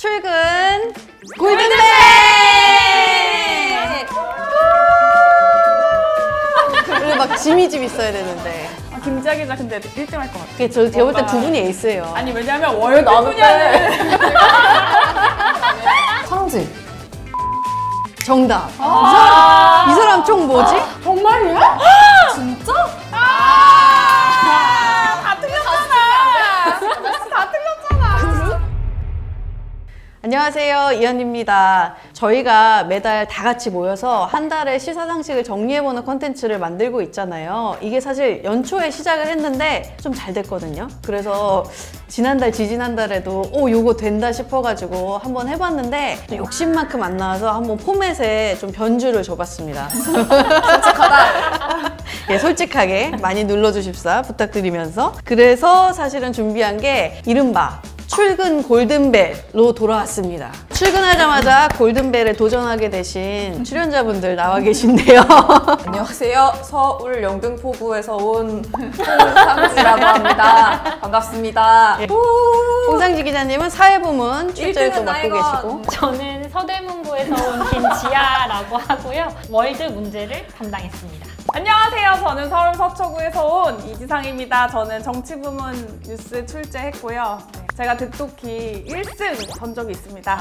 출근 골든벨! 그리고 막 지미집 있어야 되는데. 김지아 기자 근데 1등 할 것 같아. 제가 볼 때 두 분이 에이스예요. 아니 왜냐면 월드 분야는 성지. 정답. 이 사람 총 뭐지? 정말이야? 진짜? 다 틀렸잖아. 다 틀렸잖아. 안녕하세요, 이현입니다. 저희가 매달 다 같이 모여서 한 달의 시사상식을 정리해보는 컨텐츠를 만들고 있잖아요. 이게 사실 연초에 시작을 했는데 좀 잘 됐거든요. 그래서 지난달, 지지난달에도 요거 된다 싶어가지고 한번 해봤는데 욕심만큼 안 나와서 한번 포맷에 좀 변주를 줘봤습니다. 솔직하다. 예, 솔직하게 많이 눌러주십사 부탁드리면서. 그래서 사실은 준비한 게 이른바 출근 골든벨로 돌아왔습니다. 출근하자마자 골든벨에 도전하게 되신 출연자분들 나와 계신데요. 안녕하세요. 서울 영등포구에서 온 홍상지라고 합니다. 반갑습니다. 예. 홍상지 기자님은 사회부문 출제도 맡고 계시고, 저는 서대문구에서 온 김지아라고 하고요. 월드 문제를 담당했습니다. 안녕하세요. 저는 서울 서초구에서 온 이지상입니다. 저는 정치부문 뉴스 출제했고요. 제가 듣똑히 1승 전 적이 있습니다.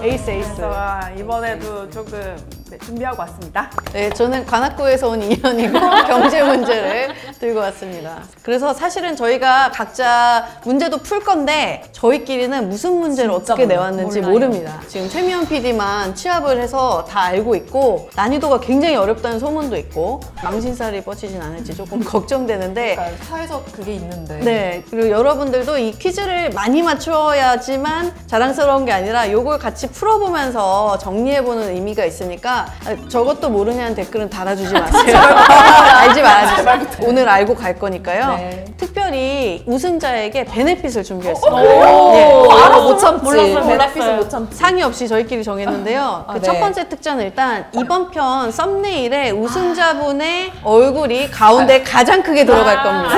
에이스 에이스. 그래서 이번에도 조금 준비하고 왔습니다. 네, 저는 관악구에서 온 이현이고 경제 문제를 들고 왔습니다. 그래서 사실은 저희가 각자 문제도 풀 건데 저희끼리는 무슨 문제를 어떻게 내왔는지 모릅니다. 지금 최미연 PD만 취합을 해서 다 알고 있고 난이도가 굉장히 어렵다는 소문도 있고 망신살이 뻗치진 않을지 조금 걱정되는데, 그러니까 사회적 그게 있는데. 네, 그리고 여러분들도 이 퀴즈를 많이 맞춰야지만 자랑스러운 게 아니라 이걸 같이 풀어보면서 정리해보는 의미가 있으니까 저것도 모르냐는 댓글은 달아주지 마세요. 알지 말아주세요. 오늘 알고 갈 거니까요. 네. 특별히 우승자에게 베네핏을 준비했습니다. 알아 못 참지. 몰랐어요. 베네핏을 못 참지. 상의 없이 저희끼리 정했는데요. 그 네. 첫 번째 특전은 일단 이번 편 썸네일에 우승자분의 얼굴이 가운데 가장 크게 들어갈 겁니다.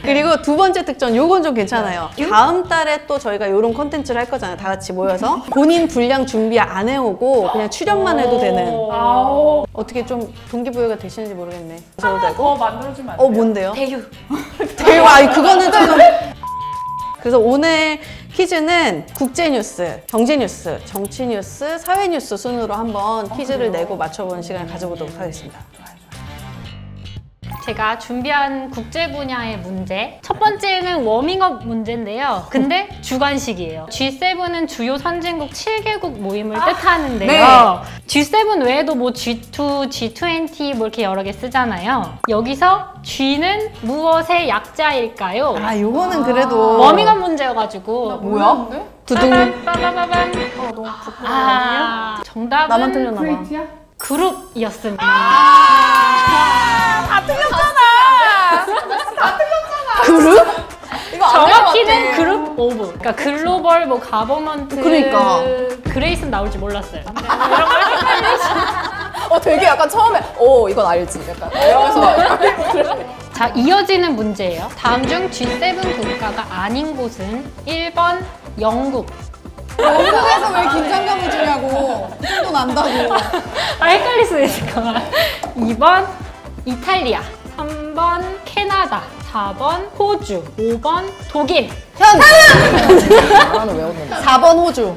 그리고 두 번째 특전, 요건 좀 괜찮아요. 다음 달에 또 저희가 이런 콘텐츠를 할 거잖아요. 다 같이 모여서 본인 분량 준비 안 해오고 그냥 출연만 해도 되는. 어떻게 좀 동기부여가 되시는지 모르겠네. 저도 되고. 더 만들어주면 안 돼요? 뭔데요? 대유. 대박! 아니, 그거는 좀. 그래서 오늘 퀴즈는 국제뉴스, 경제뉴스, 정치뉴스, 사회뉴스 순으로 한번 퀴즈를 내고 맞춰보는 시간을 가져보도록 하겠습니다. 제가 준비한 국제 분야의 문제. 첫 번째는 워밍업 문제인데요. 근데 주관식이에요. G7은 주요 선진국 7개국 모임을 뜻하는데요. G7 외에도 뭐 G2, G20 뭐 이렇게 여러 개 쓰잖아요. 여기서 G는 무엇의 약자일까요? 요거는 그래도. 워밍업 문제여가지고. 뭐야? 두둥. 빠바바밤. 너무 부끄러워. 정답은 나만 틀렸나 봐. 그룹이었습니다. 다 틀렸잖아. 그룹? 이거 안 정확히는 그룹 오브. 그러니까 글로벌 뭐 가버먼트. 그러니까. 그레이스는 나올지 몰랐어요. 되게 약간 처음에 이건 알지. 약간 이러면서. 자, 이어지는 문제예요. 다음 중 G7 국가가 아닌 곳은 1번 영국. 영국에서 왜 긴장감을 주냐고. 또 난다고. 헷갈릴 수 있을까? 2번 이탈리아, 3번 캐나다, 4번 호주, 5번 독일. 나는 외웠는데. 4번 호주.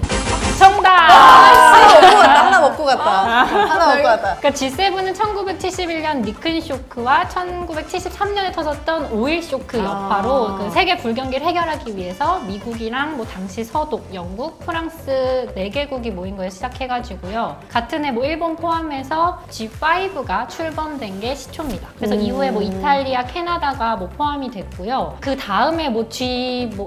정답! 하나 먹고 갔다. 하나 먹고 갔다. 그러니까 G7은 1971년 니큰 쇼크와 1973년에 터졌던 오일 쇼크 여파로 그 세계 불경기를 해결하기 위해서 미국이랑 뭐 당시 서독, 영국, 프랑스 4개국이 모인 거에 시작해가지고요. 같은 해 뭐 일본 포함해서 G5가 출범된 게 시초입니다. 그래서 이후에 뭐 이탈리아, 캐나다가 뭐 포함이 됐고요. 그 다음에 뭐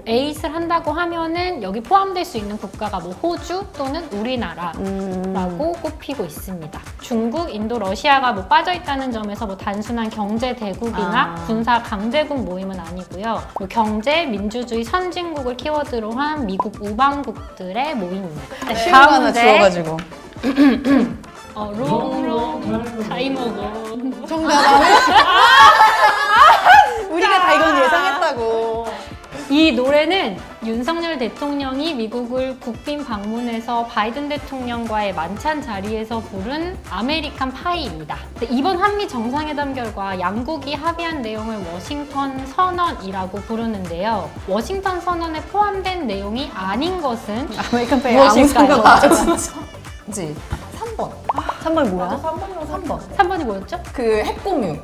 에잇을 한다고 하면은 여기 포함될 수 있는 국가가 뭐 호주 또는 우리나라라고 꼽히고 있습니다. 중국, 인도, 러시아가 뭐 빠져있다는 점에서 뭐 단순한 경제 대국이나 군사 강대국 모임은 아니고요. 뭐 경제, 민주주의 선진국을 키워드로 한 미국 우방국들의 모임입니다. 네, 쉬운 거 하나 주워가지고. 롱 타이머고. 정답. 우리가 다 이건 예상했다고. 이 노래는 윤석열 대통령이 미국을 국빈 방문해서 바이든 대통령과의 만찬 자리에서 부른 아메리칸 파이입니다. 이번 한미 정상회담 결과 양국이 합의한 내용을 워싱턴 선언이라고 부르는데요. 워싱턴 선언에 포함된 내용이 아닌 것은 아메리칸 페이 아무 무엇일까요? 상관없죠. 그지? 3번. 3번이 뭐야? 3번. 3번이 뭐였죠? 그 핵공유.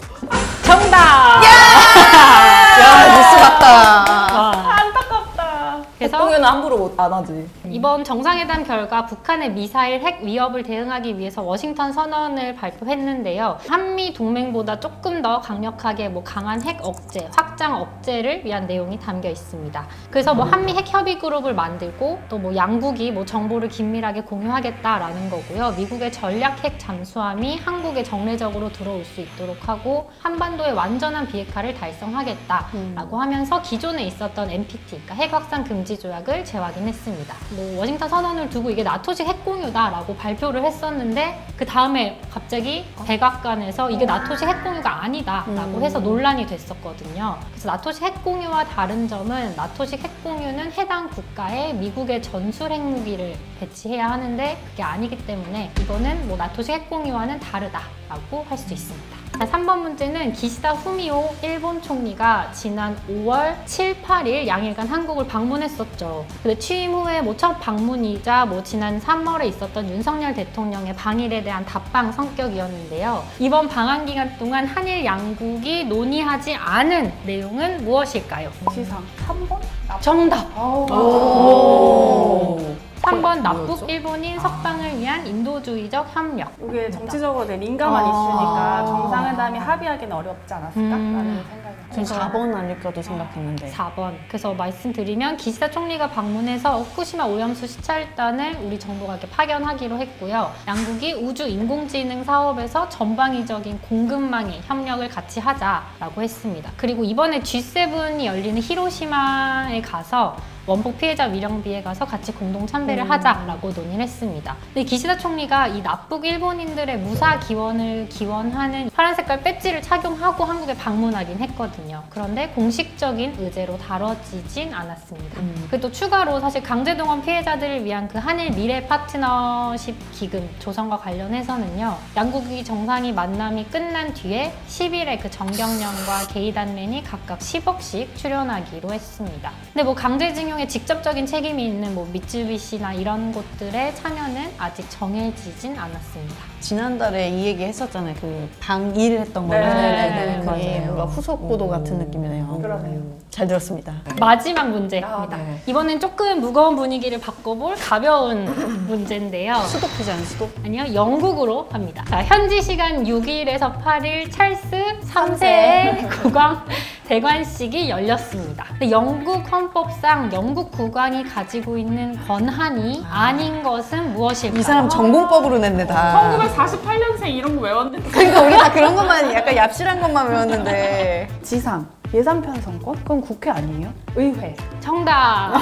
정답! 야, 뉴스 같다. 와. 안타깝다. 그래서 핵공유는 함부로 안 하지. 이번 정상회담 결과 북한의 미사일 핵 위협을 대응하기 위해서 워싱턴 선언을 발표했는데요. 한미 동맹보다 조금 더 강력하게 강한 핵 억제, 확장 억제를 위한 내용이 담겨 있습니다. 그래서 한미 핵 협의 그룹을 만들고 또 양국이 정보를 긴밀하게 공유하겠다라는 거고요. 미국의 전략 핵 잠수함이 한국에 정례적으로 들어올 수 있도록 하고 한반도의 완전한 비핵화를 달성하겠다라고 하면서 기존에 있었던 NPT, 그러니까 핵 확산 금지 조약을 재확인했습니다. 워싱턴 선언을 두고 이게 나토식 핵공유다라고 발표를 했었는데 그 다음에 갑자기 백악관에서 이게 나토식 핵공유가 아니다라고 해서 논란이 됐었거든요. 그래서 나토식 핵공유와 다른 점은 나토식 핵공유는 해당 국가에 미국의 전술 핵무기를 배치해야 하는데 그게 아니기 때문에 이거는 나토식 핵공유와는 다르다라고 할 수 있습니다. 3번 문제는 기시다 후미오 일본 총리가 지난 5월 7, 8일 양일간 한국을 방문했었죠. 근데 취임 후에 첫 방문이자 지난 3월에 있었던 윤석열 대통령의 방일에 대한 답방 성격이었는데요. 이번 방한 기간 동안 한일 양국이 논의하지 않은 내용은 무엇일까요? 지상 3번? 정답! 오. 3번 납북 뭐였죠? 일본인 석방을 위한 인도주의적 협력. 이게 정치적으로 되게 민감한 이슈니까 정상회담이 합의하기는 어렵지 않았을까라는 생각이 전 4번 아닐까도 생각했는데. 4번. 그래서 말씀드리면 기시다 총리가 방문해서 후쿠시마 오염수 시찰단을 우리 정부가 이렇게 파견하기로 했고요. 양국이 우주 인공지능 사업에서 전방위적인 공급망의 협력을 같이 하자라고 했습니다. 그리고 이번에 G7이 열리는 히로시마에 가서 원폭 피해자 위령비에 가서 같이 공동 참배를 하자라고 논의를 했습니다. 근데 기시다 총리가 이 납북 일본인들의 무사 기원을 기원하는 파란 색깔 배지를 착용하고 한국에 방문하긴 했거든요. 그런데 공식적인 의제로 다뤄지진 않았습니다. 그리고 또 추가로 사실 강제동원 피해자들을 위한 그 한일 미래 파트너십 기금 조성과 관련해서는요. 양국이 정상이 만남이 끝난 뒤에 10일에 그 정경련과 게이단맨이 각각 10억씩 출연하기로 했습니다. 근데 강제징용에 직접적인 책임이 있는 미쯔비시나 이런 곳들의 참여는 아직 정해지진 않았습니다. 지난달에 이 얘기 했었잖아요. 그 방일 했던 거는. 네, 그게 맞아요. 뭔가 후속 보도 같은 느낌이네요. 그러네요. 잘 들었습니다. 마지막 문제입니다. 네. 이번엔 조금 무거운 분위기를 바꿔볼 가벼운 문제인데요. 수도피지 않은 수도? 아니요, 영국으로 합니다. 자, 현지 시간 6일에서 8일 찰스 3세의 국왕 대관식이 열렸습니다. 근데 영국 헌법상 영국 국왕이 가지고 있는 권한이 아닌 것은 무엇일까요? 이 사람 전공법으로 냈네, 다. 1948년생 이런 거 외웠는데 그러니까 우리 다 그런 것만 약간 얍실한 것만 외웠는데. 지상 예산 편성권? 그건 국회 아니에요? 의회. 정답!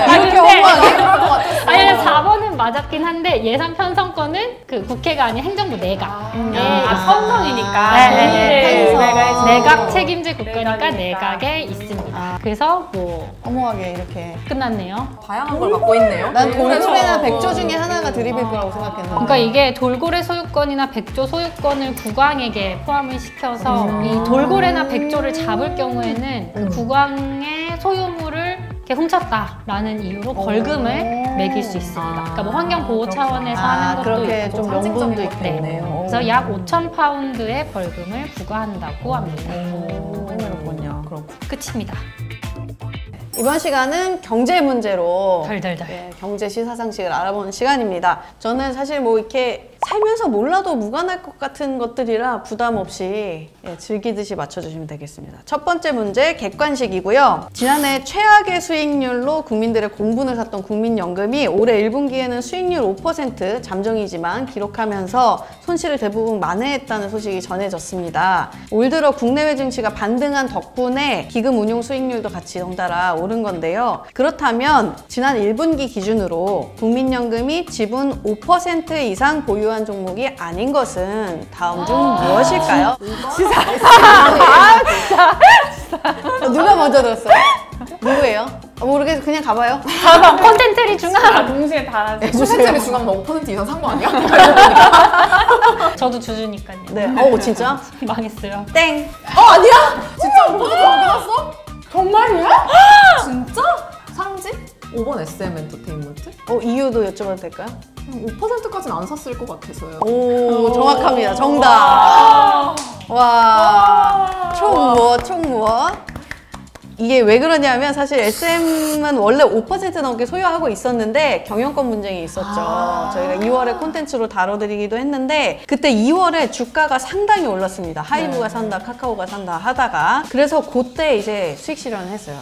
이렇게 허무하게? 아니, 4번은 맞았긴 한데 예산 편성권은 그 국회가 아닌 행정부 내각. 선성이니까. 네. 편성. 내각 책임질 국가니까 내각이니까. 내각에 있습니다. 그래서 허무하게 이렇게. 끝났네요. 다양한 걸 갖고 있네요. 난 돌고래나 백조 중에 하나가 드립일 거라고 생각했는데. 그러니까 이게 돌고래 소유권이나 백조 소유권을 국왕에게 포함을 시켜서 이 돌고래나 백조를 잡을 경우에는 그 국왕의 소유물을 이렇게 훔쳤다라는 이유로 벌금을 매길 수 있습니다. 그러니까 환경 보호 차원에서 하는 것도 그렇게 있고. 좀 명분도 네. 있겠네요. 그래서 약 5,000파운드의 벌금을 부과한다고 합니다. 흥미롭군요. 끝입니다. 이번 시간은 경제 문제로 덜덜덜. 네, 경제 시사상식을 알아보는 시간입니다. 저는 사실 이렇게 살면서 몰라도 무관할 것 같은 것들이라 부담 없이 즐기듯이 맞춰주시면 되겠습니다. 첫 번째 문제 객관식이고요. 지난해 최악의 수익률로 국민들의 공분을 샀던 국민연금이 올해 1분기에는 수익률 5% 잠정이지만 기록하면서 손실을 대부분 만회했다는 소식이 전해졌습니다. 올 들어 국내외 증시가 반등한 덕분에 기금 운용 수익률도 같이 덩달아 오른 건데요. 그렇다면 지난 1분기 기준으로 국민연금이 지분 5% 이상 보유한 종목이 아닌 것은 다음 중 무엇일까요? 지상. 누가 먼저 들었어요? 누구예요? 모르겠어. 그냥 가봐요. 다음 콘텐츠리 중앙. 동시에 다 하지. 콘텐츠를 중하면 5% 이상 산 거 아니야? 저도 주주니까요. 네. 진짜? 망했어요. 땡. 아니야? 진짜 5% 넘겨놨어? 정말이야? 진짜? 상지? 5번 SM 엔터테인먼트? 이유도 여쭤봐도 될까요? 5%까지는 안 샀을 것 같아서요. 오, 정확합니다. 정답. 와. 총 무엇? 이게 왜 그러냐면 사실 SM은 원래 5% 넘게 소유하고 있었는데 경영권 분쟁이 있었죠. 저희가 2월에 콘텐츠로 다뤄드리기도 했는데 그때 2월에 주가가 상당히 올랐습니다. 하이브가 산다, 카카오가 산다 하다가 그래서 그때 이제 수익 실현을 했어요.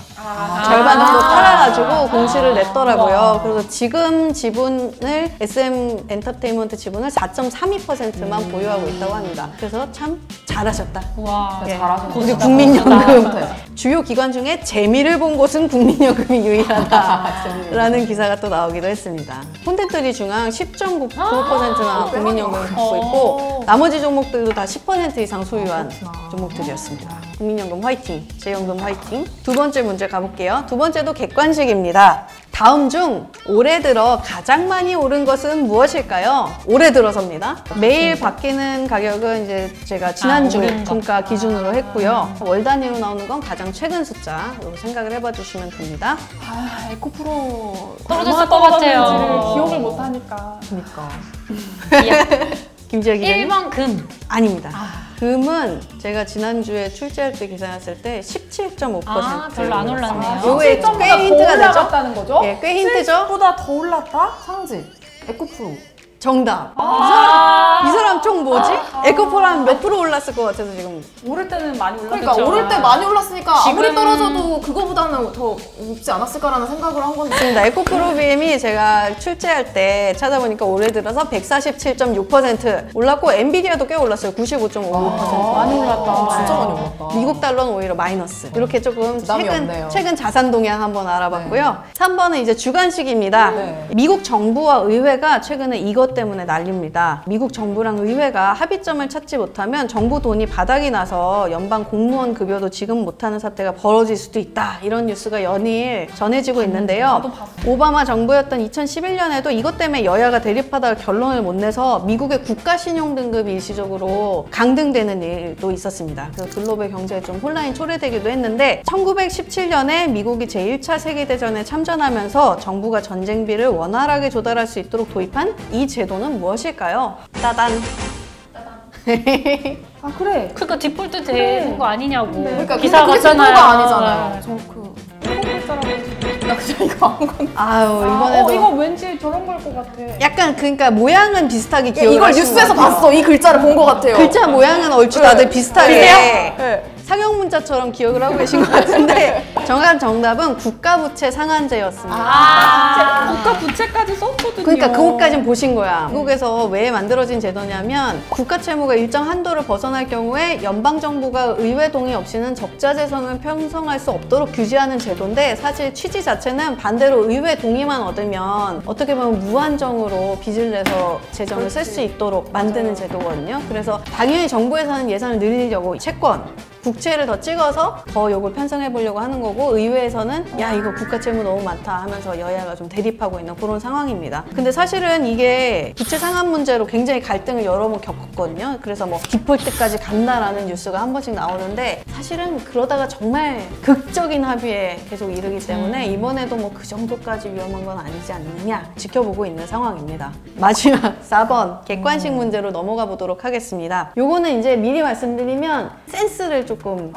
절반을 또 팔아가지고 공시를 냈더라고요. 그래서 지금 지분을 SM 엔터테인먼트 지분을 4.32%만 보유하고 있다고 합니다. 그래서 참 잘하셨다. 와. 예. 잘하셨네. 우리 국민연금 주요 기관 중에 재미를 본 곳은 국민연금이 유일하다라는 기사가 또 나오기도 했습니다. 콘텐츠리 중앙 10.9%나 국민연금을 갖고 있고 나머지 종목들도 다 10% 이상 소유한 종목들이었습니다. 국민연금 화이팅, 재연금 화이팅. 두 번째 문제 가볼게요. 두 번째도 객관식입니다. 다음 중 올해 들어 가장 많이 오른 것은 무엇일까요? 올해 들어서입니다. 매일 바뀌는 가격은 이제 제가 지난주 오른 거. 분가 기준으로 했고요. 월 단위로 나오는 건 가장 최근 숫자로 생각을 해봐 주시면 됩니다. 에코프로 떨어졌을 것 같아요. 떨어졌는지를 기억을 못 하니까. 그니까. 김지혁 기자님? 1번 금. 아닙니다. 금은 제가 지난주에 출제할 때 계산했을 때 17.5%. 별로 안 올랐네요. 요게 꽤 더 힌트가 되죠? 올라갔다는 거죠? 예, 꽤 힌트죠? 보다 더 올랐다? 상지. 에코프로. 정답. 이 사람 총 뭐지? 에코프라는 몇 프로 올랐을 것 같아서 지금. 오를 때는 많이 올랐죠. 그러니까 그쵸. 오를 때 많이 올랐으니까 아무리 지금- 떨어져도 그거보다는 더 높지 않았을까라는 생각을 한 건데. 맞습니다. 에코프로비엠이 제가 출제할 때 찾아보니까 올해 들어서 147.6% 올랐고 엔비디아도 꽤 올랐어요. 95.5%. 많이 올랐다. 진짜 많이 올랐다. 미국 달러는 오히려 마이너스. 이렇게 조금 부담이 없네요. 최근 자산 동향 한번 알아봤고요. 3번은 이제 주관식입니다. 네. 미국 정부와 의회가 최근에 이것 때문에 난립니다. 미국 정부랑 의회가 합의점을 찾지 못하면 정부 돈이 바닥이 나서 연방 공무원 급여도 지금 못하는 사태가 벌어질 수도 있다. 이런 뉴스가 연일 전해지고 있는데요. 오바마 정부였던 2011년에도 이것 때문에 여야가 대립하다가 결론을 못 내서 미국의 국가 신용 등급이 일시적으로 강등되는 일도 있었습니다. 그래서 글로벌 경제에 좀 혼란이 초래되기도 했는데 1917년에 미국이 제1차 세계대전에 참전하면서 정부가 전쟁비를 원활하게 조달할 수 있도록 도입한 이 제도는 무엇일까요? 따단. 아 그래. 그러니까 디폴트 되는 거 아니냐고. 그러니까 기사 그게 같잖아요. 제도가 아니잖아요. 나 그냥 이거 안 건. 아유 이번에도 이거 왠지 저런 걸 것 같아. 약간 그러니까 모양은 비슷하게 기억을 이걸 하시는 뉴스에서 것 같아요. 봤어. 이 글자를 본 것 같아요. 글자 모양은 얼추 다들 비슷하게 네. 상용 문자처럼 기억을 하고 계신 것 같은데 정확한 정답은 국가부채 상한제였습니다. 국가 부채까지 썼거든요. 그러니까 그것까진 보신 거야. 미국에서 왜 만들어진 제도냐면 국가 채무가 일정 한도를 벗어날 경우에 연방 정부가 의회 동의 없이는 적자 재선을 편성할 수 없도록 규제하는 제도인데 사실 취지 자체는 반대로 의회 동의만 얻으면 어떻게 보면 무한정으로 빚을 내서 재정을 쓸 수 있도록 만드는 제도거든요. 그래서 당연히 정부에서는 예산을 늘리려고 채권 국채를 더 찍어서 더 요걸 편성해 보려고 하는 거고 의회에서는 야 이거 국가 채무 너무 많다 하면서 여야가 좀 대립하고 있는 그런 상황입니다. 근데 사실은 이게 부채 상한 문제로 굉장히 갈등을 여러 번 겪었거든요. 그래서 뭐 디폴트까지 간다라는 뉴스가 한 번씩 나오는데 사실은 그러다가 정말 극적인 합의에 계속 이르기 때문에 이번에도 뭐 그 정도까지 위험한 건 아니지 않느냐 지켜보고 있는 상황입니다. 마지막 4번 객관식 문제로 넘어가 보도록 하겠습니다. 요거는 이제 미리 말씀드리면 센스를 조금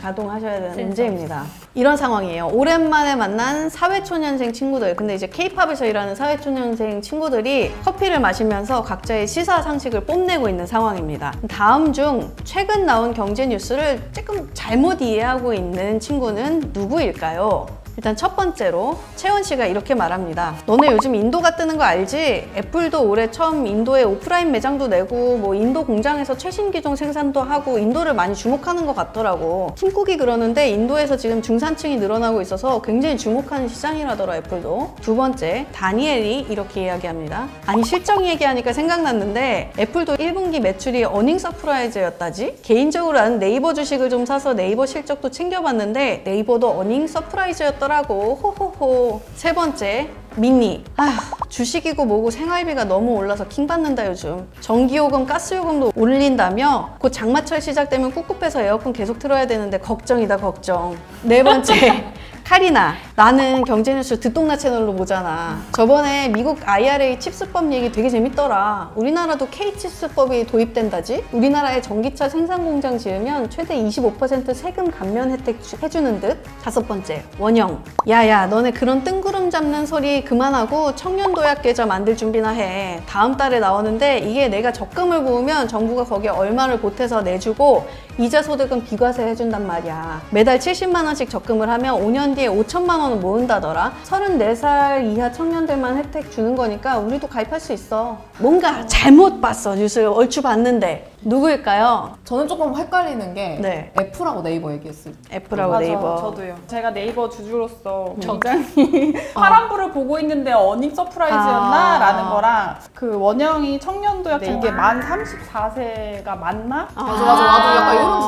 가동하셔야 되는 문제입니다. 이런 상황이에요. 오랜만에 만난 사회초년생 친구들, 근데 이제 K-팝에서 일하는 사회초년생 친구들이 커피를 마시면서 각자의 시사상식을 뽐내고 있는 상황입니다. 다음 중 최근 나온 경제 뉴스를 조금 잘못 이해하고 있는 친구는 누구일까요? 일단 첫 번째로 채원 씨가 이렇게 말합니다. 너네 요즘 인도가 뜨는 거 알지? 애플도 올해 처음 인도에 오프라인 매장도 내고 뭐 인도 공장에서 최신 기종 생산도 하고 인도를 많이 주목하는 것 같더라고. 팀쿡이 그러는데 인도에서 지금 중산층이 늘어나고 있어서 굉장히 주목하는 시장이라더라 애플도. 두 번째 다니엘이 이렇게 이야기합니다. 아니 실적 얘기하니까 생각났는데 애플도 1분기 매출이 어닝 서프라이즈였다지? 개인적으로 나는 네이버 주식을 좀 사서 네이버 실적도 챙겨봤는데 네이버도 어닝 서프라이즈였다 아니었더라고. 호호호. 세 번째, 민니. 아휴, 주식이고 뭐고 생활비가 너무 올라서 킹받는다 요즘. 전기요금, 가스요금도 올린다며 곧 장마철 시작되면 꿉꿉해서 에어컨 계속 틀어야 되는데 걱정이다 걱정. 네 번째, 카리나. 나는 경제뉴스 듣동나 채널로 보잖아. 저번에 미국 IRA 칩스법 얘기 되게 재밌더라. 우리나라도 K칩스법이 도입된다지? 우리나라에 전기차 생산 공장 지으면 최대 25% 세금 감면 혜택 해주는 듯? 다섯 번째, 원영. 야야, 너네 그런 뜬구름 잡는 소리 그만하고 청년도약 계좌 만들 준비나 해. 다음 달에 나오는데 이게 내가 적금을 모으면 정부가 거기에 얼마를 보태서 내주고 이자 소득은 비과세 해준단 말이야. 매달 70만 원씩 적금을 하면 5년 뒤에 5천만 원을 모은다더라. 34살 이하 청년들만 혜택 주는 거니까 우리도 가입할 수 있어. 뭔가 잘못 봤어. 뉴스 얼추 봤는데. 누구일까요? 저는 조금 헷갈리는 게 네. 애플하고 네이버 얘기했을 때. 애플하고 맞아, 네이버. 저도요. 제가 네이버 주주로서 굉장히 파란불을 보고 있는데 어닝 서프라이즈였나? 라는 거랑 그 원영이 청년도약 네. 이게 만 34세가 맞나? 맞아. 나도 약간 이런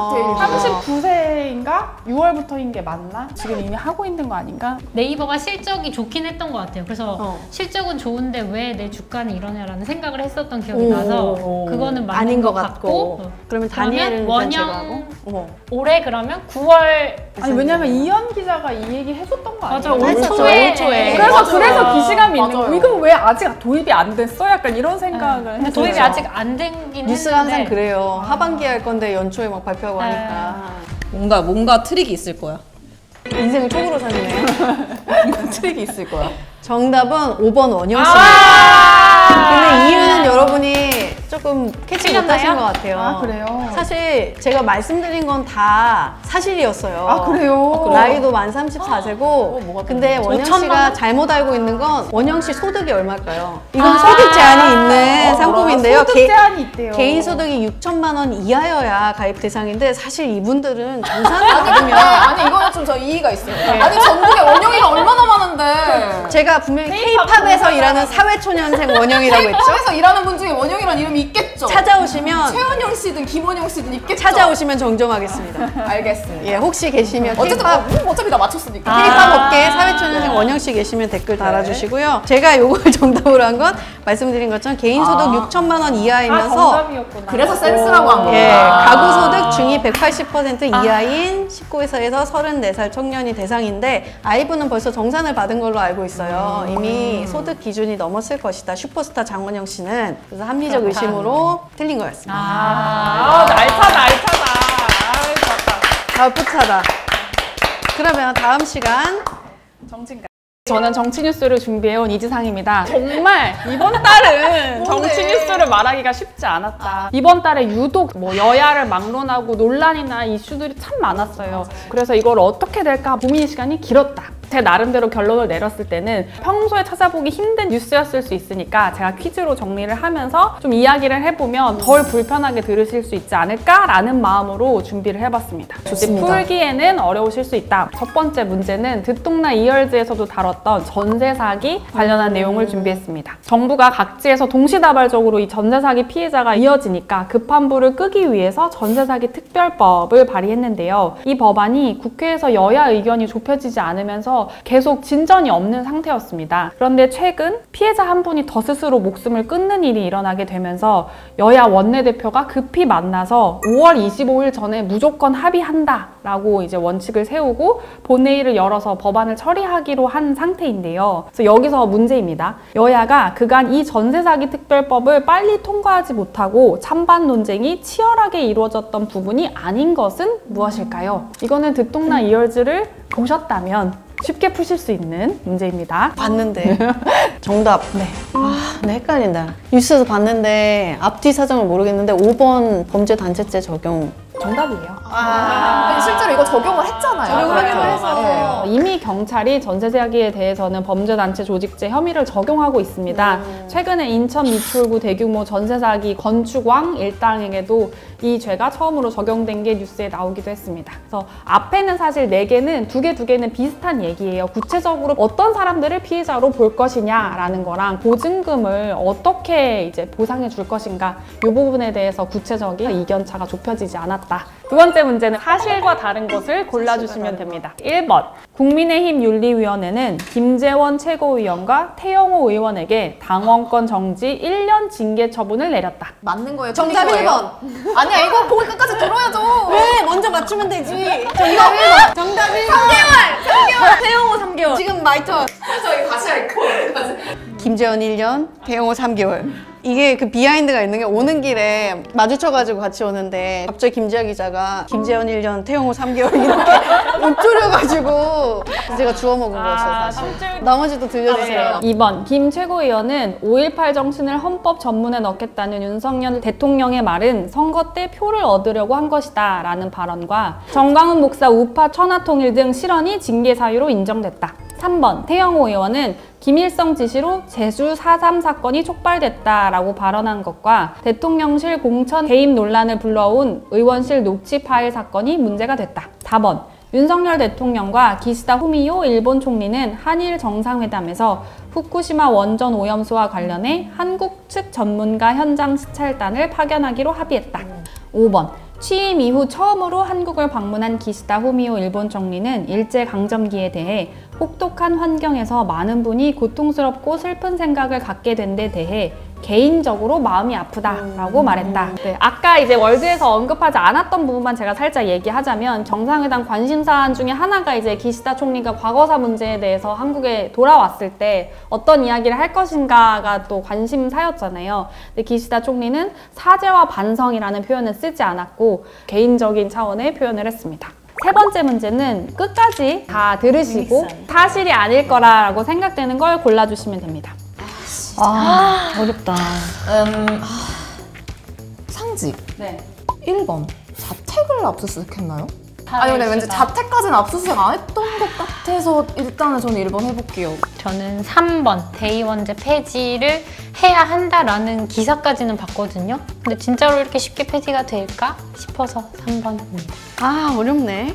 디테일이. 39세인가? 6월부터인 게 맞나? 지금 이미 하고 있는 거 아닌가? 네이버가 실적이 좋긴 했던 것 같아요. 그래서 실적은 좋은데 왜 내 주가는 이러냐라는 생각을 했었던 기억이 나서 그거는 맞는 아닌 것 것 같고. 그러면 다니엘은 원영 올해 그러면 9월 아니 왜냐면 이현 기자가 이 얘기 해줬던 거 맞아, 아니에요? 올 했었죠, 초에. 올 초에. 그래서 기시감이 있는 맞아요. 거 이거 왜 아직 도입이 안 됐어? 약간 이런 생각을 근데 했어요. 도입이 아직 안 된긴 뉴스가 했는데 항상 그래요. 하반기에 할 건데 연초에 막 발표하고 하니까. 뭔가 트릭이 있을 거야. 인생을 촉으로 사시네요. 트릭이 있을 거야. 정답은 5번 원영 씨. 근데 이유는 여러분이 조금 캐치 못하신 것 같아요. 아, 그래요? 사실 제가 말씀드린 건 다 사실이었어요. 아 그래요? 나이도 만 34세고 뭐가 근데 원영 5천만 씨가 원? 잘못 알고 있는 건 원영 씨 소득이 얼마일까요? 이건 소득 제한이 있는 상품인데요. 소득 제한이 있대요. 개인 소득이 6천만 원 이하여야 가입 대상인데 사실 이분들은 정산을 받으면 아니 이거는 좀 저 이의가 있어요. 아니 전국에 원영이가 얼마나 많은데. 제가 분명히 K-pop K-팝에서 일하는 사회초년생 원영이라고 했죠? K-팝에서 일하는 분 중에 원영이라는 이름이 있겠죠. 찾아오시면 최원영 씨든 김원영 씨든 있겠죠. 찾아오시면 정정하겠습니다. 알겠습니다. 예, 혹시 계시면 어쨌든 K-팝 어차피 다 맞췄으니까. K-팝 업계 사회초년생 원영 씨 계시면 댓글 달아주시고요. 제가 요걸 정답으로 한 건 말씀드린 것처럼 개인 소득 6천만 원 이하이면서 정답이었구나. 그래서 센스라고 한 거야. 예, 가구 소득 중위 180% 이하인 19에서 34살 청년이 대상인데 아이브는 벌써 정산을 받은 걸로 알고 있어요. 이미 소득 기준이 넘었을 것이다. 슈퍼스타 장원영 씨는. 그래서 합리적 의심으로 틀린 거였습니다. 알차다. 뿌듯하다. 그러면 다음 시간 정치인가? 저는 정치 뉴스를 준비해온 이지상입니다. 정말 이번 달은 정치 뉴스를 말하기가 쉽지 않았다. 이번 달에 유독 뭐 여야를 막론하고 논란이나 이슈들이 참 많았어요. 그래서 이걸 어떻게 될까 고민 시간이 길었다. 제 나름대로 결론을 내렸을 때는 평소에 찾아보기 힘든 뉴스였을 수 있으니까 제가 퀴즈로 정리를 하면서 좀 이야기를 해보면 덜 불편하게 들으실 수 있지 않을까라는 마음으로 준비를 해봤습니다. 좋습니다. 풀기에는 어려우실 수 있다. 첫 번째 문제는 듣동나 이열즈에서도 다뤘던 전세 사기 관련한 내용을 준비했습니다. 정부가 각지에서 동시다발적으로 이 전세 사기 피해자가 이어지니까 급한 불을 끄기 위해서 전세 사기 특별법을 발의했는데요. 이 법안이 국회에서 여야 의견이 좁혀지지 않으면서 계속 진전이 없는 상태였습니다. 그런데 최근 피해자 한 분이 더 스스로 목숨을 끊는 일이 일어나게 되면서 여야 원내대표가 급히 만나서 5월 25일 전에 무조건 합의한다라고 이제 원칙을 세우고 본회의를 열어서 법안을 처리하기로 한 상태인데요. 그래서 여기서 문제입니다. 여야가 그간 이 전세 사기 특별법을 빨리 통과하지 못하고 찬반 논쟁이 치열하게 이루어졌던 부분이 아닌 것은 무엇일까요? 이거는 듣동나 이열즈를 보셨다면 쉽게 푸실 수 있는 문제입니다. 봤는데 정답. 네. 네, 헷갈린다. 뉴스에서 봤는데 앞뒤 사정을 모르겠는데 5번 범죄단체죄 적용. 정답이에요. 근데 실제로 이거 적용을 했잖아요. 적용하기로 해서. 이미 경찰이 전세 사기에 대해서는 범죄단체 조직죄 혐의를 적용하고 있습니다. 최근에 인천 미추홀구 대규모 전세 사기 건축왕 일당에게도 이 죄가 처음으로 적용된 게 뉴스에 나오기도 했습니다. 그래서 앞에는 사실 4개는 두 개는 비슷한 얘기예요. 구체적으로 어떤 사람들을 피해자로 볼 것이냐라는 거랑 보증금을 어떻게 이제 보상해 줄 것인가 이 부분에 대해서 구체적인 이견차가 좁혀지지 않았다. 두 번째 문제는 사실과 다른 것을 골라주시면 됩니다. 1번 국민의힘 윤리위원회는 김재원 최고위원과 태영호 의원에게 당원권 정지 1년 징계 처분을 내렸다. 맞는 거예요? 정답 틀린 거예요? 1번. 아니야, 이거 보기 끝까지 들어야죠. 왜? 먼저 맞추면 되지. 정답 1번. 정답 1번. 3개월. 태영호 3개월. 지금 마이 턴. 저희 다시 할거 김재원 1년, 태영호 3개월. 이게 그 비하인드가 있는 게 오는 길에 마주쳐가지고 같이 오는데 갑자기 김지아 기자가 김재원 1년, 태영호 3개월 이렇게 읊조려가지고 제가 주워 먹은 거였어요, 사실. 나머지도 들려주세요. 2번 김 최고위원은 5.18 정신을 헌법 전문에 넣겠다는 윤석열 대통령의 말은 선거 때 표를 얻으려고 한 것이다 라는 발언과 정광훈 목사 우파 천하통일 등 실언이 징계 사유로 인정됐다. 3번 태영호 의원은 김일성 지시로 제주 4.3 사건이 촉발됐다라고 발언한 것과 대통령실 공천 개입 논란을 불러온 의원실 녹취 파일 사건이 문제가 됐다. 4번 윤석열 대통령과 기시다 후미오 일본 총리는 한일 정상회담에서 후쿠시마 원전 오염수와 관련해 한국 측 전문가 현장 시찰단을 파견하기로 합의했다. 5번 취임 이후 처음으로 한국을 방문한 기시다 후미오 일본 총리는 일제강점기에 대해 혹독한 환경에서 많은 분이 고통스럽고 슬픈 생각을 갖게 된 데 대해 개인적으로 마음이 아프다라고 말했다. 네, 아까 이제 월드에서 언급하지 않았던 부분만 제가 살짝 얘기하자면 정상회담 관심사안 중에 하나가 이제 기시다 총리가 과거사 문제에 대해서 한국에 돌아왔을 때 어떤 이야기를 할 것인가가 또 관심사였잖아요. 근데 기시다 총리는 사죄와 반성이라는 표현을 쓰지 않았고 개인적인 차원의 표현을 했습니다. 세 번째 문제는 끝까지 다 들으시고 사실이 아닐 거라고 생각되는 걸 골라주시면 됩니다. 어렵다. 상직. 네. 1번. 자택을 압수수색했나요? 아니 근데 왠지 자택까지는 압수수색 안 했던 것 같아서 일단은 저는 1번 해볼게요. 저는 3번 대의원제 폐지를 해야 한다라는 기사까지는 봤거든요. 근데 진짜로 이렇게 쉽게 폐지가 될까 싶어서 3번 합니다. 아, 어렵네.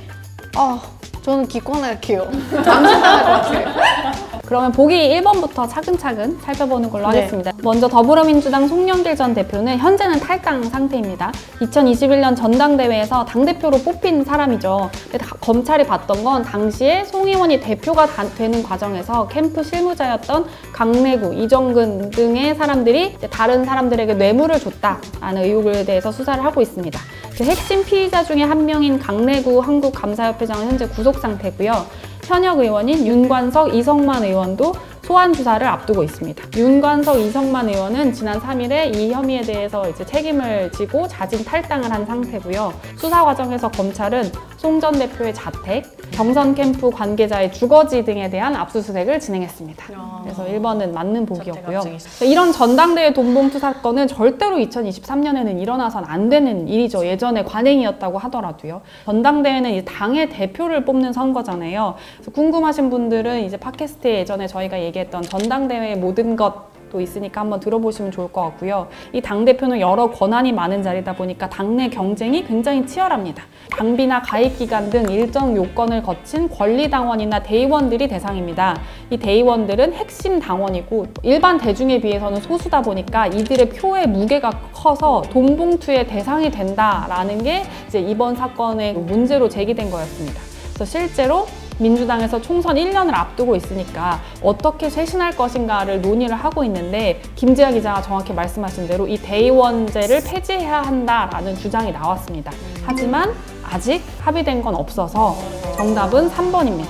저는 기권할게요. 당신당할 것 같아요. 그러면 보기 1번부터 차근차근 살펴보는 걸로 네. 하겠습니다. 먼저 더불어민주당 송영길 전 대표는 현재는 탈당 상태입니다. 2021년 전당대회에서 당대표로 뽑힌 사람이죠. 근데 검찰이 봤던 건 당시에 송 의원이 대표가 되는 과정에서 캠프 실무자였던 강내구, 이정근 등의 사람들이 다른 사람들에게 뇌물을 줬다라는 의혹에 대해서 수사를 하고 있습니다. 그 핵심 피의자 중에 한 명인 강내구 한국감사협회장은 현재 구속 상태고요. 현역 의원인 윤관석, 이성만 의원도 소환 수사를 앞두고 있습니다. 윤관석, 이성만 의원은 지난 3일에 이 혐의에 대해서 이제 책임을 지고 자진 탈당을 한 상태고요. 수사 과정에서 검찰은 송 전 대표의 자택, 경선 캠프 관계자의 주거지 등에 대한 압수수색을 진행했습니다. 그래서 1번은 맞는 보기였고요. 이런 전당대회 돈봉투 사건은 절대로 2023년에는 일어나선 안 되는 일이죠. 예전에 관행이었다고 하더라도요. 전당대회는 이제 당의 대표를 뽑는 선거잖아요. 그래서 궁금하신 분들은 이제 팟캐스트에 예전에 저희가 얘기했던 전당대회의 모든 것도 있으니까 한번 들어보시면 좋을 것 같고요. 이 당대표는 여러 권한이 많은 자리다 보니까 당내 경쟁이 굉장히 치열합니다. 당비나 가입기간 등 일정 요건을 거친 권리당원이나 대의원들이 대상입니다. 이 대의원들은 핵심 당원이고 일반 대중에 비해서는 소수다 보니까 이들의 표의 무게가 커서 돈봉투의 대상이 된다라는 게 이제 이번 사건의 문제로 제기된 거였습니다. 그래서 실제로 민주당에서 총선 1년을 앞두고 있으니까 어떻게 쇄신할 것인가를 논의를 하고 있는데 김재아 기자가 정확히 말씀하신 대로 이 대의원제를 폐지해야 한다라는 주장이 나왔습니다. 하지만 아직 합의된 건 없어서 정답은 3번입니다.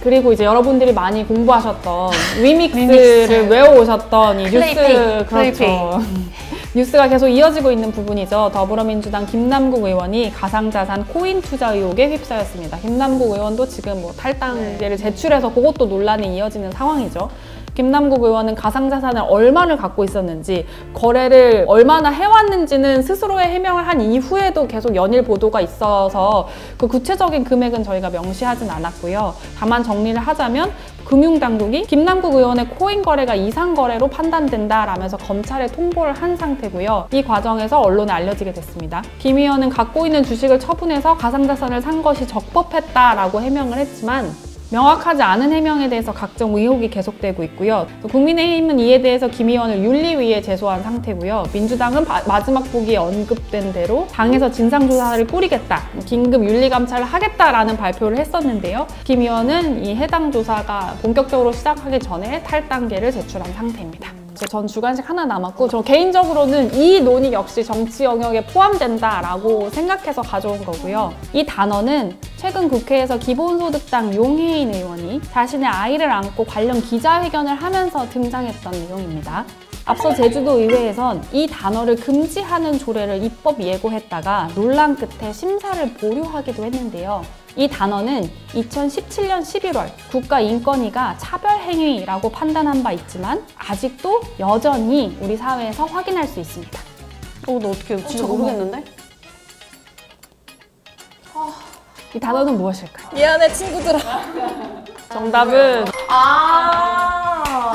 그리고 이제 여러분들이 많이 공부하셨던 위믹스를 외워오셨던 이 뉴스, 그렇죠. 뉴스가 계속 이어지고 있는 부분이죠. 더불어민주당 김남국 의원이 가상자산 코인 투자 의혹에 휩싸였습니다. 김남국 의원도 지금 뭐 탈당제를 제출해서 그것도 논란이 이어지는 상황이죠. 김남국 의원은 가상자산을 얼마를 갖고 있었는지, 거래를 얼마나 해왔는지는 스스로의 해명을 한 이후에도 계속 연일 보도가 있어서 그 구체적인 금액은 저희가 명시하진 않았고요. 다만 정리를 하자면 금융당국이 김남국 의원의 코인 거래가 이상 거래로 판단된다라면서 검찰에 통보를 한 상태고요. 이 과정에서 언론에 알려지게 됐습니다. 김 의원은 갖고 있는 주식을 처분해서 가상자산을 산 것이 적법했다라고 해명을 했지만 명확하지 않은 해명에 대해서 각종 의혹이 계속되고 있고요. 국민의힘은 이에 대해서 김 의원을 윤리위에 제소한 상태고요. 민주당은 마지막 보기에 언급된 대로 당에서 진상조사를 꾸리겠다, 긴급 윤리감찰을 하겠다라는 발표를 했었는데요. 김 의원은 이 해당 조사가 본격적으로 시작하기 전에 탈당계를 제출한 상태입니다. 전 주관식 하나 남았고, 저 개인적으로는 이 논의 역시 정치 영역에 포함된다라고 생각해서 가져온 거고요. 이 단어는 최근 국회에서 기본소득당 용해인 의원이 자신의 아이를 안고 관련 기자회견을 하면서 등장했던 내용입니다. 앞서 제주도 의회에선 이 단어를 금지하는 조례를 입법 예고했다가 논란 끝에 심사를 보류하기도 했는데요. 이 단어는 2017년 11월 국가인권위가 차별행위라고 판단한 바 있지만 아직도 여전히 우리 사회에서 확인할 수 있습니다. 너 어떻게 진짜 모르겠는데? 이 단어는 무엇일까요? 미안해 친구들아. 정답은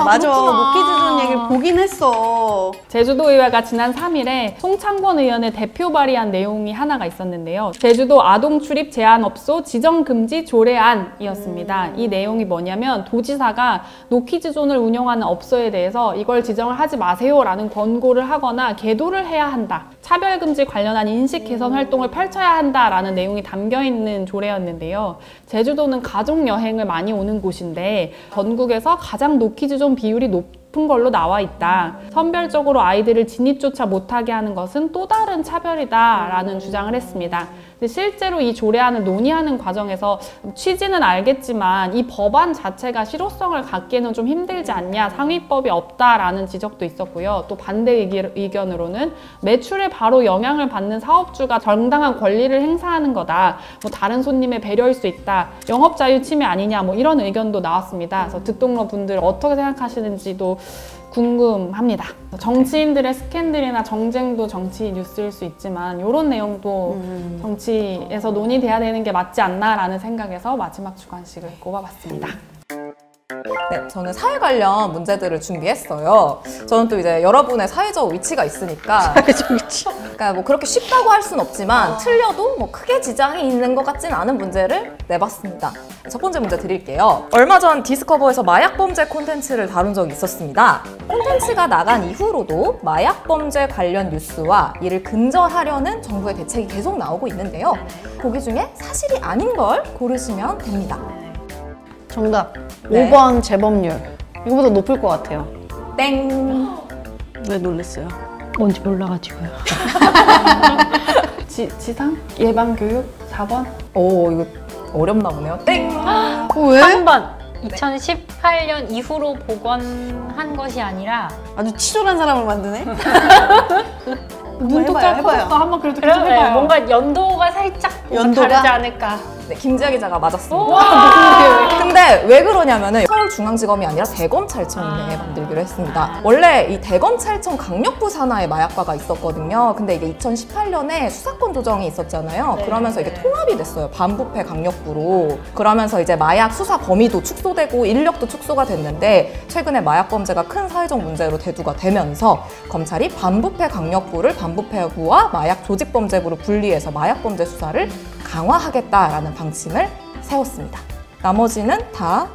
맞아. 노키즈존 얘기를 보긴 했어. 제주도의회가 지난 3일에 송창권 의원의 대표 발의한 내용이 하나가 있었는데요. 제주도 아동출입 제한업소 지정금지 조례안이었습니다. 이 내용이 뭐냐면 도지사가 노키즈존을 운영하는 업소에 대해서 이걸 지정을 하지 마세요라는 권고를 하거나 계도를 해야 한다. 차별금지 관련한 인식 개선 활동을 펼쳐야 한다라는 내용이 담겨있는 조례였는데요. 제주도는 가족여행을 많이 오는 곳인데 전국에서 가장 노키즈존 비율이 높은 걸로 나와 있다. 선별적으로 아이들을 진입조차 못하게 하는 것은 또 다른 차별이다라는 주장을 했습니다. 근데 실제로 이 조례안을 논의하는 과정에서 취지는 알겠지만 이 법안 자체가 실효성을 갖기에는 좀 힘들지 않냐, 상위법이 없다라는 지적도 있었고요. 또 반대 의견으로는 매출에 바로 영향을 받는 사업주가 정당한 권리를 행사하는 거다, 뭐 다른 손님의 배려일 수 있다, 영업 자유 침해 아니냐, 뭐 이런 의견도 나왔습니다. 그래서 듣동러 분들 어떻게 생각하시는지도 궁금합니다. 정치인들의 스캔들이나 정쟁도 정치 뉴스일 수 있지만 이런 내용도 정치에서 논의돼야 되는 게 맞지 않나라는 생각에서 마지막 주관식을 꼽아봤습니다. 네, 저는 사회 관련 문제들을 준비했어요. 저는 또 이제 여러분의 사회적 위치가 있으니까 그러니까 뭐 그렇게 쉽다고 할 순 없지만 틀려도 뭐 크게 지장이 있는 것 같진 않은 문제를 내봤습니다. 첫 번째 문제 드릴게요. 얼마 전 디스커버에서 마약범죄 콘텐츠를 다룬 적이 있었습니다. 콘텐츠가 나간 이후로도 마약범죄 관련 뉴스와 이를 근절하려는 정부의 대책이 계속 나오고 있는데요. 보기 중에 사실이 아닌 걸 고르시면 됩니다. 정답. 네. 5번 재범률. 이거보다 높을 것 같아요. 땡! 왜 놀랬어요? 뭔지 몰라가지고요. 지상? 예방교육? 4번? 오, 이거 어렵나 보네요. 땡! 왜? 3번. 2018년 이후로 복원한 것이 아니라 아주 치졸한 사람을 만드네? 눈도 해봐요, 해봐요. 짧았어. 한번 그래도 그럼 계속 네, 해봐요. 뭔가 연도가 살짝 연도가? 다르지 않을까. 네, 김지아 기자가 맞았습니다. 근데 왜 그러냐면은 서울중앙지검이 아니라 대검찰청에 만들기로 했습니다. 원래 이 대검찰청 강력부 산하에 마약과가 있었거든요. 근데 이게 2018년에 수사권 조정이 있었잖아요. 그러면서 이게 통합이 됐어요. 반부패 강력부로. 그러면서 이제 마약 수사 범위도 축소되고 인력도 축소가 됐는데 최근에 마약 범죄가 큰 사회적 문제로 대두가 되면서 검찰이 반부패 강력부를 반부패부와 마약 조직범죄부로 분리해서 마약 범죄 수사를 강화하겠다라는 방침을 세웠습니다. 나머지는 다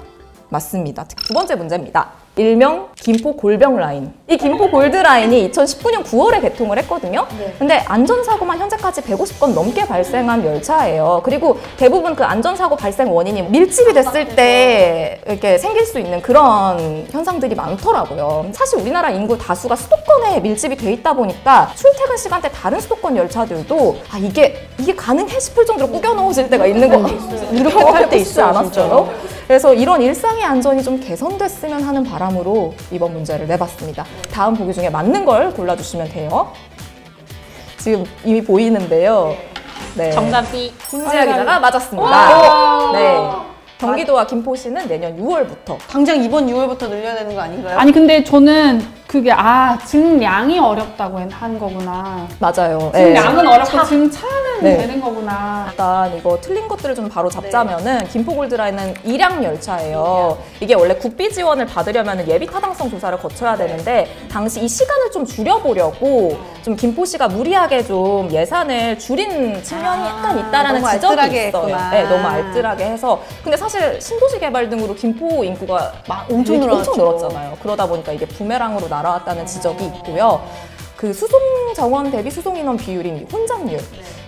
맞습니다. 두 번째 문제입니다. 일명 김포 골병 라인. 이 김포 골드 라인이 2019년 9월에 개통을 했거든요. 근데 안전사고만 현재까지 150건 넘게 발생한 열차예요. 그리고 대부분 그 안전사고 발생 원인이 밀집이 됐을 때 이렇게 생길 수 있는 그런 현상들이 많더라고요. 사실 우리나라 인구 다수가 수도권에 밀집이 돼 있다 보니까 출퇴근 시간대 다른 수도권 열차들도 이게 가능해 싶을 정도로 꾸겨 넣어질 때가 있는 거 이렇게 탈 때 있어요, 않았어요? 그래서 이런 일상의 안전이 좀 개선됐으면 하는 바람으로 이번 문제를 내봤습니다. 다음 보기 중에 맞는 걸 골라주시면 돼요. 지금 이미 보이는데요. 네. 정답이 김지아 기자가 맞았습니다. 네. 경기도와 김포시는 내년 6월부터 당장 이번 6월부터 늘려야 되는 거 아닌가요? 아니 근데 저는 그게 증량이 어렵다고 한 거구나. 맞아요. 증량은 어렵고 증차는 네. 되는 거구나. 일단 이거 틀린 것들을 좀 바로 잡자면은 김포골드라인은 일양 열차예요. 이게 원래 국비 지원을 받으려면 예비 타당성 조사를 거쳐야 되는데 당시 이 시간을 좀 줄여보려고 좀 김포시가 무리하게 좀 예산을 줄인 측면이 약간 있다라는 너무 지적이 알뜰하게 있어요. 했구나. 네, 너무 알뜰하게 해서. 근데 사실 신도시 개발 등으로 김포 인구가 엄청 늘었죠. 엄청 늘었잖아요. 그러다 보니까 이게 부메랑으로 날아왔다는 지적이 있고요. 그 수송 정원 대비 수송 인원 비율인 혼잡률.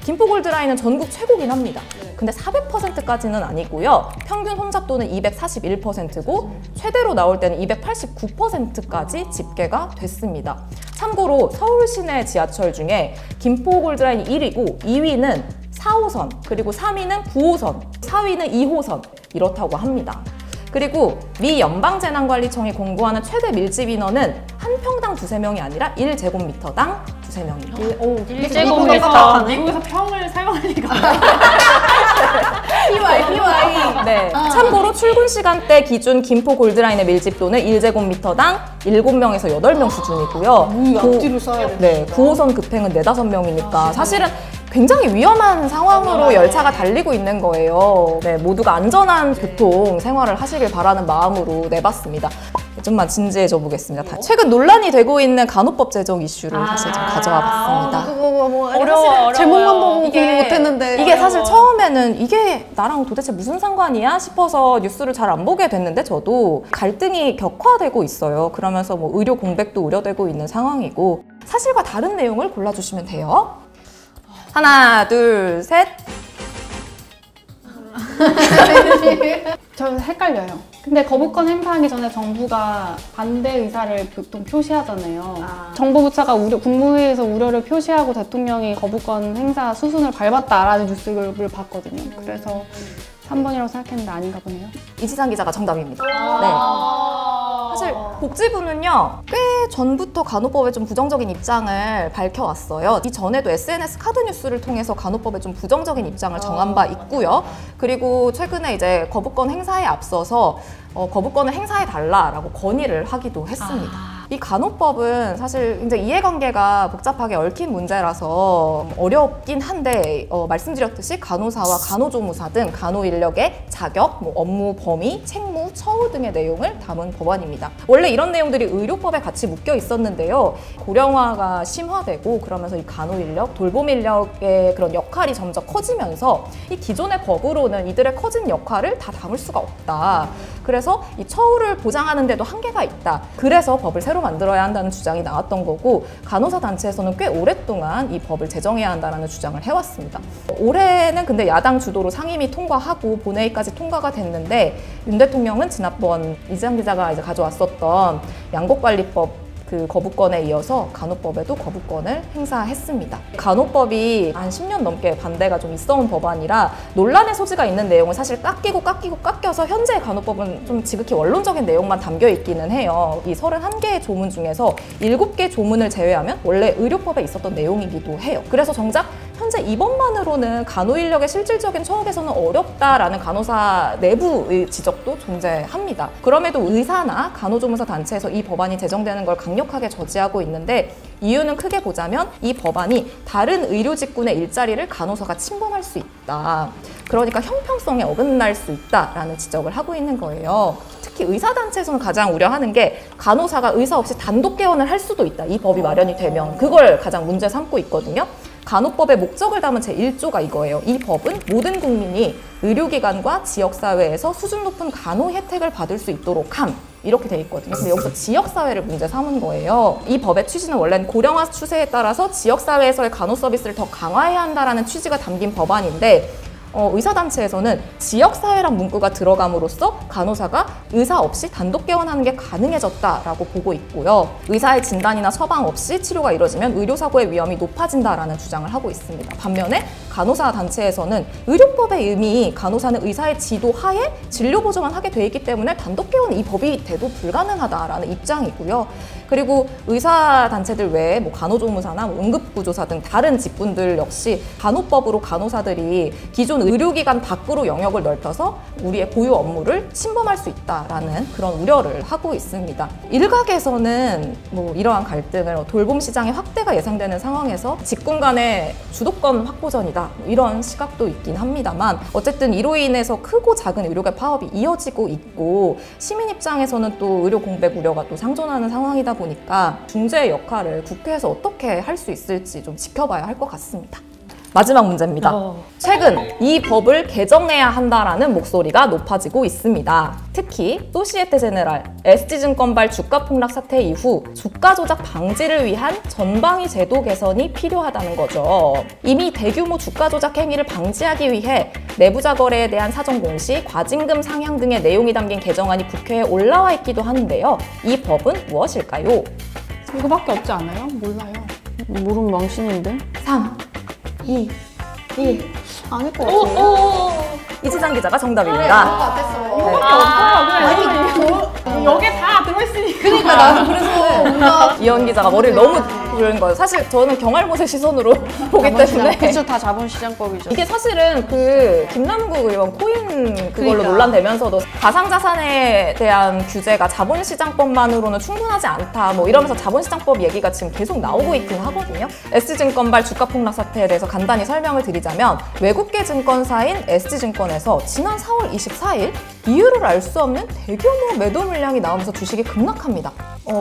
김포골드라인은 전국 최고긴 합니다. 근데 400%까지는 아니고요. 평균 혼잡도는 241%고 최대로 나올 때는 289%까지 집계가 됐습니다. 참고로 서울 시내 지하철 중에 김포골드라인이 1위고 2위는 4호선, 그리고 3위는 9호선, 4위는 2호선 이렇다고 합니다. 그리고 미 연방재난관리청이 공고하는 최대 밀집 인원은 한 평당 2~3명이 아니라 1제곱미터당 2~3명입니다. 1제곱미터. 미국에서 평을 사용할 리가 PY. 네. 참고로 출근 시간대 기준 김포 골드라인의 밀집도는 1제곱미터당 7명에서 8명 수준이고요. 앞뒤로 써야 돼. 네, 9호선 급행은 4~5명이니까 사실은 굉장히 위험한 상황으로 열차가 달리고 있는 거예요. 네, 모두가 안전한 교통 생활을 하시길 바라는 마음으로 내봤습니다. 좀만 진지해져 보겠습니다. 최근 논란이 되고 있는 간호법 제정 이슈를 사실 좀 가져와 봤습니다. 그거 뭐 어려워요. 제목만 보고 공부 못했는데 이게 사실 처음에는 이게 나랑 도대체 무슨 상관이야 싶어서 뉴스를 잘 안 보게 됐는데 저도 갈등이 격화되고 있어요. 그러면서 뭐 의료 공백도 우려되고 있는 상황이고 사실과 다른 내용을 골라주시면 돼요. 하나, 둘, 셋. 저 헷갈려요. 근데 거부권 행사하기 전에 정부가 반대 의사를 보통 표시하잖아요. 정부 부처가 국무회의에서 우려를 표시하고 대통령이 거부권 행사 수순을 밟았다라는 뉴스를 봤거든요. 그래서 3번이라고 생각했는데 아닌가 보네요. 이지상 기자가 정답입니다. 네. 사실 복지부는요 꽤 전부터 간호법에 좀 부정적인 입장을 밝혀왔어요. 이전에도 SNS 카드 뉴스를 통해서 간호법에 좀 부정적인 입장을 정한 바 있고요. 그리고 최근에 이제 거부권 행사에 앞서서 거부권을 행사해달라라고 건의를 하기도 했습니다. 이 간호법은 사실 이제 이해관계가 복잡하게 얽힌 문제라서 어렵긴 한데 말씀드렸듯이 간호사와 간호조무사 등 간호 인력의 자격, 뭐 업무 범위, 책무, 처우 등의 내용을 담은 법안입니다. 원래 이런 내용들이 의료법에 같이 묶여 있었는데요. 고령화가 심화되고 그러면서 이 간호 인력, 돌봄 인력의 그런 역할이 점점 커지면서 이 기존의 법으로는 이들의 커진 역할을 다 담을 수가 없다. 그래서 이 처우를 보장하는 데도 한계가 있다. 그래서 법을 새로 만들어야 한다는 주장이 나왔던 거고 간호사 단체에서는 꽤 오랫동안 이 법을 제정해야 한다는 주장을 해왔습니다. 올해는 근데 야당 주도로 상임위 통과하고 본회의까지 통과가 됐는데 윤 대통령은 지난번 이지상 기자가 이제 가져왔었던 양곡관리법 그 거부권에 이어서 간호법에도 거부권을 행사했습니다. 간호법이 한 10년 넘게 반대가 좀 있어온 법안이라 논란의 소지가 있는 내용을 사실 깎여서 현재 간호법은 좀 지극히 원론적인 내용만 담겨 있기는 해요. 이 31개의 조문 중에서 7개 조문을 제외하면 원래 의료법에 있었던 내용이기도 해요. 그래서 정작 현재 이번만으로는 간호 인력의 실질적인 처우 개선은 어렵다라는 간호사 내부의 지적도 존재합니다. 그럼에도 의사나 간호조무사 단체에서 이 법안이 제정되는 걸 강력하게 저지하고 있는데 이유는 크게 보자면 이 법안이 다른 의료 직군의 일자리를 간호사가 침범할 수 있다. 그러니까 형평성에 어긋날 수 있다라는 지적을 하고 있는 거예요. 특히 의사단체에서는 가장 우려하는 게 간호사가 의사 없이 단독 개원을 할 수도 있다. 이 법이 마련이 되면 그걸 가장 문제 삼고 있거든요. 간호법의 목적을 담은 제1조가 이거예요. 이 법은 모든 국민이 의료기관과 지역사회에서 수준 높은 간호 혜택을 받을 수 있도록 함. 이렇게 돼 있거든요. 근데 여기서 지역사회를 문제 삼은 거예요. 이 법의 취지는 원래는 고령화 추세에 따라서 지역사회에서의 간호 서비스를 더 강화해야 한다는 취지가 담긴 법안인데 의사단체에서는 지역사회란 문구가 들어감으로써 간호사가 의사 없이 단독 개원하는 게 가능해졌다라고 보고 있고요. 의사의 진단이나 처방 없이 치료가 이루어지면 의료사고의 위험이 높아진다라는 주장을 하고 있습니다. 반면에 간호사 단체에서는 의료법의 의미, 간호사는 의사의 지도 하에 진료 보조만 하게 돼 있기 때문에 단독 개원은 이 법이 돼도 불가능하다라는 입장이고요. 그리고 의사 단체들 외에 뭐 간호조무사나 뭐 응급구조사 등 다른 직군들 역시 간호법으로 간호사들이 기존 의료기관 밖으로 영역을 넓혀서 우리의 고유 업무를 침범할 수 있다라는 그런 우려를 하고 있습니다. 일각에서는 뭐 이러한 갈등을 돌봄 시장의 확대가 예상되는 상황에서 직군 간의 주도권 확보전이다 필요하다 이런 시각도 있긴 합니다만 어쨌든 이로 인해서 크고 작은 의료계 파업이 이어지고 있고 시민 입장에서는 또 의료 공백 우려가 또 상존하는 상황이다 보니까 중재의 역할을 국회에서 어떻게 할 수 있을지 좀 지켜봐야 할 것 같습니다. 마지막 문제입니다. 최근 이 법을 개정해야 한다라는 목소리가 높아지고 있습니다. 특히 소시에테 제네랄, SG증권발 주가 폭락 사태 이후 주가 조작 방지를 위한 전방위 제도 개선이 필요하다는 거죠. 이미 대규모 주가 조작 행위를 방지하기 위해 내부자 거래에 대한 사전 공시, 과징금 상향 등의 내용이 담긴 개정안이 국회에 올라와 있기도 하는데요. 이 법은 무엇일까요? 이거밖에 없지 않아요? 몰라요. 모르면 망신인데? 3, 2, 1. 아닐 것 같은데? 이지상 기자가 그런 정답입니다. 것 같았어. 여기 다 들어있으니까. 그러니까 나도 그래서 뭔가 이현 기자가 머리를 너무 굴린 거예요. 사실 저는 경알못의 시선으로 보기 때문에. 그쵸, 다 자본시장법이죠. 이게 사실은 그 김남국 의원 코인 그걸로 그러니까. 논란되면서도 가상자산에 대한 규제가 자본시장법만으로는 충분하지 않다 뭐 이러면서 자본시장법 얘기가 지금 계속 나오고 있긴 하거든요. S증권발 주가 폭락 사태에 대해서 간단히 설명을 드리자면 외국계 증권사인 SG증권에서 지난 4월 24일 이유를 알 수 없는 대규모 매도 물량이 나오면서 주식이 급락합니다.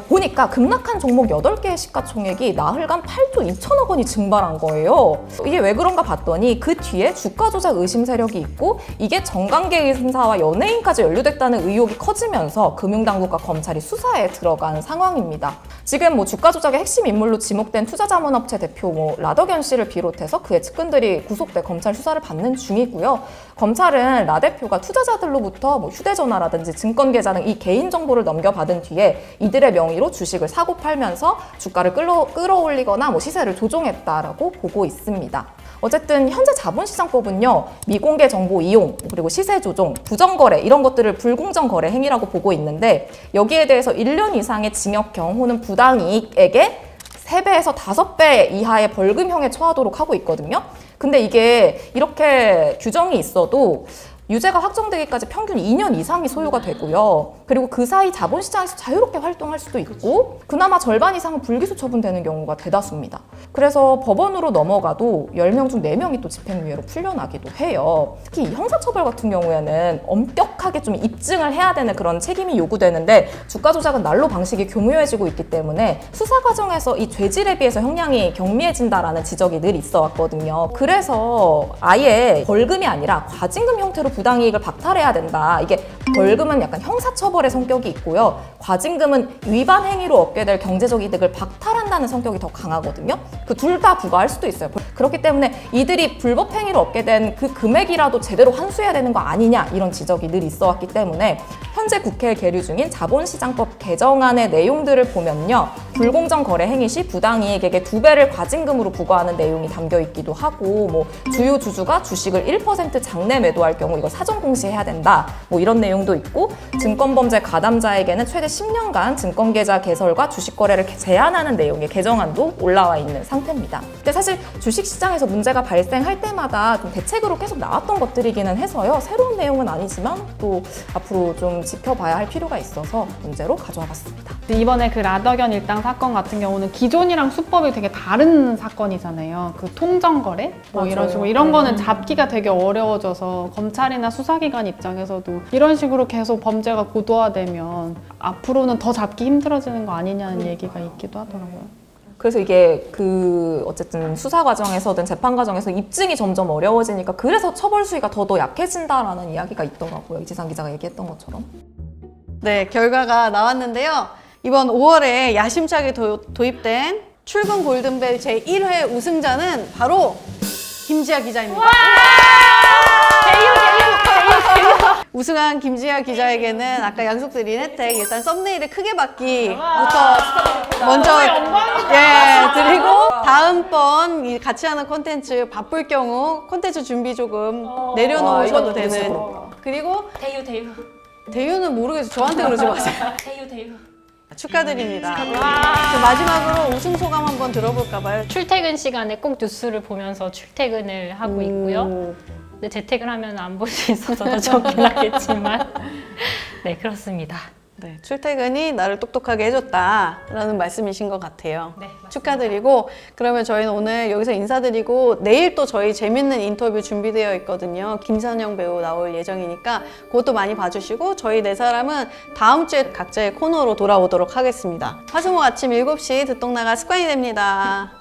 보니까 급락한 종목 8개의 시가총액이 나흘간 8조 2천억 원이 증발한 거예요. 이게 왜 그런가 봤더니 그 뒤에 주가 조작 의심 세력이 있고 이게 정관계 의심사와 연예인까지 연루됐다는 의혹이 커지면서 금융당국과 검찰이 수사에 들어간 상황입니다. 지금 뭐 주가 조작의 핵심 인물로 지목된 투자자문업체 대표 라더견 씨를 비롯해서 그의 측근들이 구속돼 검찰 수사를 받는 중이고요. 검찰은 라 대표가 투자자들로부터 휴대전화라든지 증권계좌 등 이 개인정보를 넘겨받은 뒤에 이들의 명의로 주식을 사고 팔면서 주가를 끌어올리거나 시세를 조종했다라고 보고 있습니다. 어쨌든 현재 자본시장법은요, 미공개 정보 이용, 그리고 시세 조종, 부정거래 이런 것들을 불공정 거래 행위라고 보고 있는데 여기에 대해서 1년 이상의 징역형 혹은 부당이익에게 3배에서 5배 이하의 벌금형에 처하도록 하고 있거든요. 근데 이게 이렇게 규정이 있어도 유죄가 확정되기까지 평균 2년 이상이 소요가 되고요. 그리고 그 사이 자본시장에서 자유롭게 활동할 수도 있고 그나마 절반 이상은 불기소 처분되는 경우가 대다수입니다. 그래서 법원으로 넘어가도 10명 중 4명이 또 집행유예로 풀려나기도 해요. 특히 이 형사처벌 같은 경우에는 엄격하게 좀 입증을 해야 되는 그런 책임이 요구되는데 주가 조작은 난로 방식이 교묘해지고 있기 때문에 수사 과정에서 이 죄질에 비해서 형량이 경미해진다라는 지적이 늘 있어 왔거든요. 그래서 아예 벌금이 아니라 과징금 형태로 부당이익을 박탈해야 된다. 이게 벌금은 약간 형사처벌의 성격이 있고요. 과징금은 위반 행위로 얻게 될 경제적 이득을 박탈한다는 성격이 더 강하거든요. 그 둘 다 부과할 수도 있어요. 그렇기 때문에 이들이 불법 행위로 얻게 된 그 금액이라도 제대로 환수해야 되는 거 아니냐 이런 지적이 늘 있어 왔기 때문에 현재 국회에 계류 중인 자본시장법 개정안의 내용들을 보면요. 불공정 거래 행위 시 부당이익에게 2배를 과징금으로 부과하는 내용이 담겨 있기도 하고 주요 주주가 주식을 1% 장내 매도할 경우 이거 사전 공시해야 된다. 이런 내용도 있고 증권범죄 가담자에게는 최대 10년간 증권계좌 개설과 주식 거래를 제한하는 내용의 개정안도 올라와 있는 상태입니다. 근데 사실 주식시장에서 문제가 발생할 때마다 좀 대책으로 계속 나왔던 것들이기는 해서요. 새로운 내용은 아니지만 또 앞으로 좀 지켜봐야 할 필요가 있어서 문제로 가져와 봤습니다. 이번에 그 라더견 일당 사건 같은 경우는 기존이랑 수법이 되게 다른 사건이잖아요. 그 통정거래? 이런 식으로. 이런 거는 잡기가 되게 어려워져서 검찰이나 수사기관 입장에서도 이런 식으로 계속 범죄가 고도화되면 앞으로는 더 잡기 힘들어지는 거 아니냐는 얘기가 있기도 하더라고요. 그래서 이게 어쨌든 수사 과정에서든 재판 과정에서 입증이 점점 어려워지니까 그래서 처벌 수위가 더 약해진다라는 이야기가 있더라고요. 이지상 기자가 얘기했던 것처럼. 네, 결과가 나왔는데요. 이번 5월에 야심차게 도입된 출근 골든벨 제1회 우승자는 바로 김지아 기자입니다. 우승한 김지아 기자에게는 아까 약속드린 혜택 일단 썸네일을 크게 받기부터 먼저 드리고 다음번 이 같이 하는 콘텐츠 바쁠 경우 콘텐츠 준비 조금 내려놓으셔도 되는 그리고 대유는 모르겠어요. 저한테 그러지 마세요. 대유. 축하드립니다. 마지막으로 우승 소감 한번 들어볼까 봐요. 출퇴근 시간에 꼭 뉴스를 보면서 출퇴근을 하고 있고요. 근데 재택을 하면 안 볼 수 있어서 더 좋긴 하겠지만 네, 그렇습니다. 네, 출퇴근이 나를 똑똑하게 해줬다라는 말씀이신 것 같아요. 네, 맞습니다. 축하드리고 그러면 저희는 오늘 여기서 인사드리고 내일 또 저희 재밌는 인터뷰 준비되어 있거든요. 김선영 배우 나올 예정이니까 그것도 많이 봐주시고 저희 네 사람은 다음 주에 각자의 코너로 돌아오도록 하겠습니다. 화수목 아침 7시 듣동나가 습관이 됩니다.